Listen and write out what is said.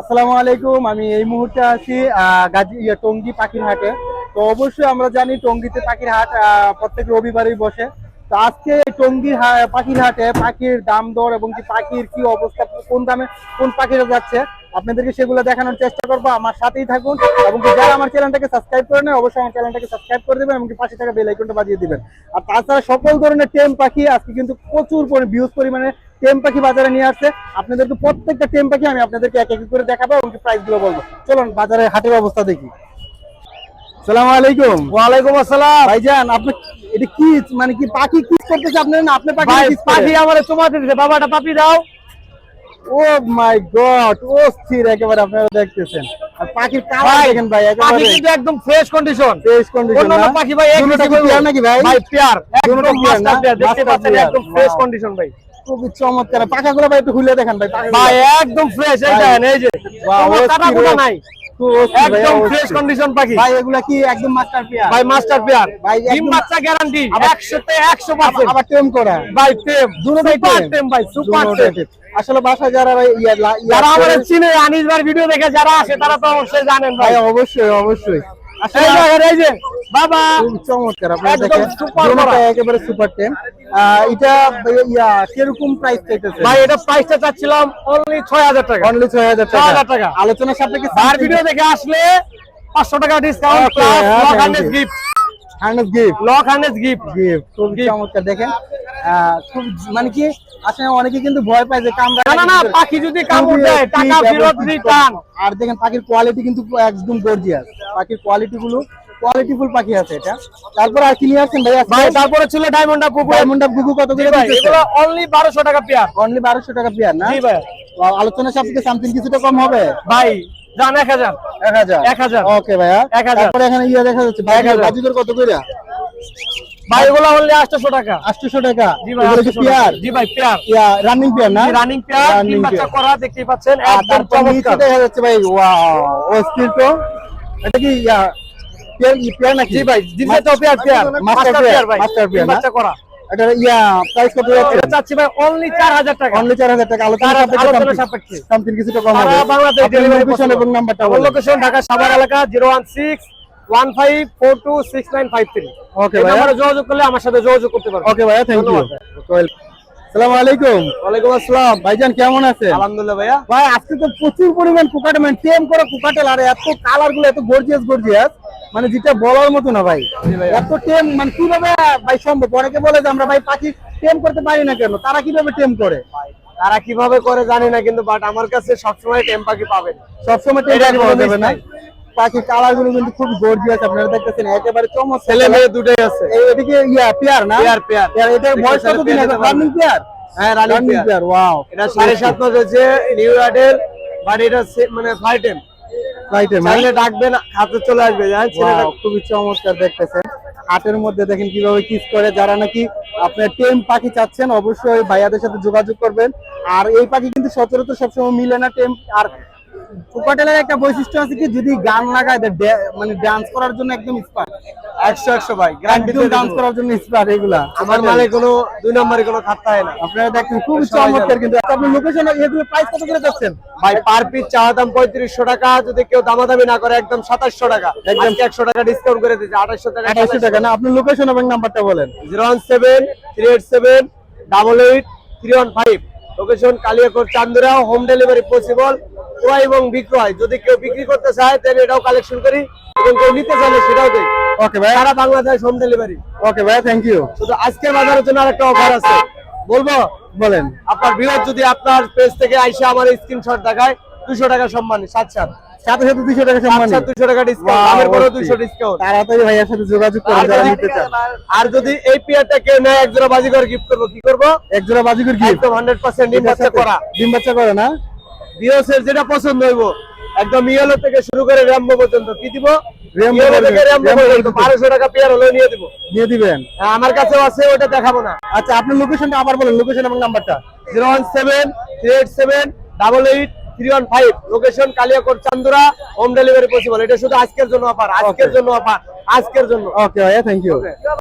আসসালামু আলাইকুম। আমি এই মুহূর্তে আছি টঙ্গী পাখির হাটে। তো অবশ্যই আমরা জানি টঙ্গীতে পাখির হাট প্রত্যেক রবিবারই বসে। তো আজকে টঙ্গী পাখির হাটে পাখির দাম দর এবং কি পাখির কি অবস্থা, কোন দামে কোন পাখিরা যাচ্ছে, আপনাদেরকে সেগুলো দেখানোর চেষ্টা করবো। আমার সাথেই থাকুন এবং যারা আমার চ্যানেলটাকে সাবস্ক্রাইব করে নেন অবশ্যই আমার চ্যানেলটাকে সাবস্ক্রাইব করে দেবেন এবং পাশে থাকা বেল আইকনটা বাজিয়ে দিবেন। আর তাছাড়া সকল ধরনের টেম পাখি আজকে কিন্তু প্রচুর ভিউজ পরিমাণে টেম পাখি বাজারে নিয়ে আসছে। আপনাদেরকে প্রত্যেকটা টেম পাখি আমি আপনাদেরকে এক এক করে দেখাবো এবং প্রাইস গুলো বলবো। চলুন বাজারে হাটের অবস্থা দেখি। আসসালামু আলাইকুম। ওয়ালাইকুম আসসালাম। ভাইজান, আপনি এটা কি মানে কি পাখি কি করতেছে আপনার? না আপনি পাখি আমারে চুমা দিতেছে, বাবাটা পাপি দাও। ও মাই গড, ও স্থির একেবারে আপনারা দেখতেছেন। আর পাখির কালার দেখেন ভাই, পাখি কিন্তু একদম ফ্রেশ কন্ডিশন। অন্য পাখি ভাই পেয়ার নাকি ভাই? ভাই পেয়ার, একদম মাস্টার পেয়ার, দেখতে পাচ্ছেন একদম ফ্রেশ কন্ডিশন ভাই। খুবই চমৎকার। পাখাগুলো ভাই একটু খুলে দেখেন ভাই। ভাই একদম ফ্রেশ, এই দেখেন, এই যে কাটা কুটা নাই, একদম ফ্রেশ কন্ডিশন পাখি ভাই। এগুলা কি একদম মাস্টার পেয়ার? ভাই মাস্টার পেয়ার, ভাই ডিম বাচ্চা গ্যারান্টি 100 তে 100%। আবার টেম করা ভাই টেম, দুটোই টেম ভাই, সুপার টেম। আসলে বাসা যারা ভাই যারা আমাদের চিনে, আনিস ভাই ভিডিও দেখে যারা আসে তারা তো অবশ্যই জানেন ভাই। অবশ্যই অবশ্যই। এই যে বাবা চমৎকার, আপনারা দেখেন একেবারে সুপার টেম। এটা কিরকম প্রাইস চাইতেছে ভাই? এটা প্রাইসটা চাচ্ছিলাম অনলি 6000 টাকা। অনলি 6000 টাকা। আলোচনার সাপেক্ষে আর ভিডিও দেখে আসলে 500 টাকা discount plus log harness gift. Lock harness gift. খুব চমৎকার দেখেন। খুব মানে কি আসলে অনেকে কিন্তু ভয় পায় যে কামড়া না, পাখি যদি কামড় দেয় টাকা ফেরত রিটার্ন। আর দেখেন পাখির কোয়ালিটি কিন্তু একদম গর্জিয়াস। পাখির কোয়ালিটিফুল পাখি আছে এটা। তারপর আর কি নিয়ে আসছেন ভাই? তারপরে ছিল ডায়মন্ড আপ গুগু। কত করে ভাই? এগুলো অনলি 1200 টাকা পেয়ার। অনলি 1200 টাকা পেয়ার না? জি ভাই। আলোচনা সাপেক্ষে সামথিং কিছুটা কম হবে ভাই। জান 1000। ওকে ভাইয়া। 1000। তারপরে এখানে দেখা যাচ্ছে বাজিকর কত করে ভাই? এগুলো অনলি 800 টাকা। 800 টাকা। জি ভাই, পেয়ার? জি ভাই পেয়ার। রানিং পেয়ার না? রানিং পেয়ার, ডিম বাচ্চা করা, দেখতেই পাচ্ছেন একদম নিচে চমৎকার। দেখা যাচ্ছে ভাই ওয়াও, অস্থির তো। এটা কি পেয়ার নাকি? জি ভাই, ডিমটা তো পেয়ার, মাস্টার পেয়ার ভাই, মাস্টার পেয়ার ডিম বাচ্চা করা। এটা প্রাইস কত যাচ্ছে? এটা চাচ্ছি ভাই অনলি 4000 টাকা। অনলি 4000 টাকা। আলোচনা সাপেক্ষে সামথিং কিছুটা কম হবে। বাংলাদেশ ডেলিভারি লোকেশন এবং নাম্বারটা বলুন। লোকেশন ঢাকা সাভার এলাকা 01615426953। ওকে ভাই, আমরা যোগাযোগ করলে আমার সাথে যোগাযোগ করতে পারবেন। ওকে ভাই, থ্যাংক ইউ। আসসালামু আলাইকুম। ওয়ালাইকুম আসসালাম। ভাইজান কেমন আছেন? আলহামদুলিল্লাহ ভাইয়া। ভাই আজকে তো প্রচুর পরিমাণ কোকাটেল, মানে টেম করা কোকাটেল, আর এত কালার গুলো এত গর্জিয়াস, মানে যেটা বলার মতো না ভাই। এত টেম মানে কিভাবে ভাই সম্ভব? অনেকে বলে যে আমরা ভাই পাখি টেম করতে পারি না কেন, তারা কিভাবে টেম করে? তারা কিভাবে করে জানি না, কিন্তু বাট আমার কাছে সবসময় টেম পাখি পাবেন। সবসময় টেম পাখি পাওয়া যাবে না। পাখির কালার গুলো কিন্তু খুব গর্জিয়াস, আপনারা দেখতেছেন একেবারে চমৎকার। ছেলে মেয়ে দুটোই আছে। এদিকে পেয়ার না? পেয়ার। এটার বয়স কতদিন? Running pair? হ্যাঁ, রানিং পেয়ার। ওয়াও। এটা 7.5 মাস হয়েছে, নিউ ইয়ার্ডের, বাট এটা মানে ফ্লাইট টাইম। চাইলে ডাকবেন, হাতে চলে আসবে। জানেন ছেলেটা খুবই চমৎকার দেখতেছেন। হাটের মধ্যে দেখেন কিভাবে কিস করে। যারা নাকি আপনার টেম পাখি চাচ্ছেন অবশ্যই ভাইয়াদের সাথে যোগাযোগ করবেন। আর এই পাখি কিন্তু সচরাচর সবসময় মিলে না টেম। আর কোকাটেলের একটা বৈশিষ্ট্য আছে কি, যদি গান লাগায় মানে ডান্স করার জন্য একদম স্পার্ট। 100 ভাই, গ্যারান্টি ডান্স করার জন্য স্পার্ট এগুলা। আমার মানে কোনো 2 নম্বরে কোনো খাতা হয় না। আপনারা দেখেন খুবই চমৎকার। কিন্তু আপনি লোকেশন এগুলো প্রাইস কত করে যাচ্ছেন ভাই? পার পিস চাওয়া দাম 3500 টাকা, যদি কেউ দামাদামি না করে একদম 2700 টাকা। একদম 100 টাকা ডিসকাউন্ট করে দিয়েছে, 2800 টাকা। 2800 টাকা না? আপনি লোকেশন এবং নাম্বারটা বলেন। 017387315। Location Kaliakair Chandura. Home delivery possible. ক্রয় এবং বিক্রয়, যদি কেউ বিক্রি করতে চায় তাহলে এটাও কালেকশন করি, এবং কেউ নিতে চাইলে সেটাও দেই। ওকে ভাই, সারা বাংলাদেশ হোম ডেলিভারি। ওকে ভাই, থ্যাংক ইউ। শুধু আজকের বাজারের জন্য আরেকটা অফার আছে, বলবো? বলেন। আপনার ভিউয়ার যদি আপনার পেজ থেকে আইসা আমার স্ক্রিনশট দেখায়, 200 টাকা সম্মানী। সাথে 200 টাকা সম্মানী। 200 টাকা ডিসকাউন্ট, আমার বড় 200 ডিসকাউন্ট। তাড়াতাড়ি ভাইয়ার সাথে যোগাযোগ করুন যারা নিতে চান। আর যদি এই পেয়ারটা কেউ নেয়, এক জোড়া বাজিকর গিফট করব। কি করব? এক জোড়া বাজিকর গিফট। একদম 100% ডিম বাচ্চা করা। ডিম বাচ্চা করে না? বিওসের যেটা পছন্দ হইব, একদম ইয়েলো থেকে শুরু করে র্যাম্বো পর্যন্ত। কি দিব? র্যাম্বো থেকে র্যাম্বো পর্যন্ত 1200 টাকা পেয়ার হলো নিয়ে দিব। দিয়ে দিবেন? আমার কাছেও আছে, ওটা দেখাবো না। আচ্ছা, আপনার লোকেশনটা আবার বলেন, লোকেশন এবং নাম্বারটা। 017387315। Location Kaliakair Chandura. Home delivery possible. এটা শুধু আজকের জন্য অফার, আজকের জন্য অফার, আজকের জন্য। ওকে ভাইয়া, থ্যাংক ইউ।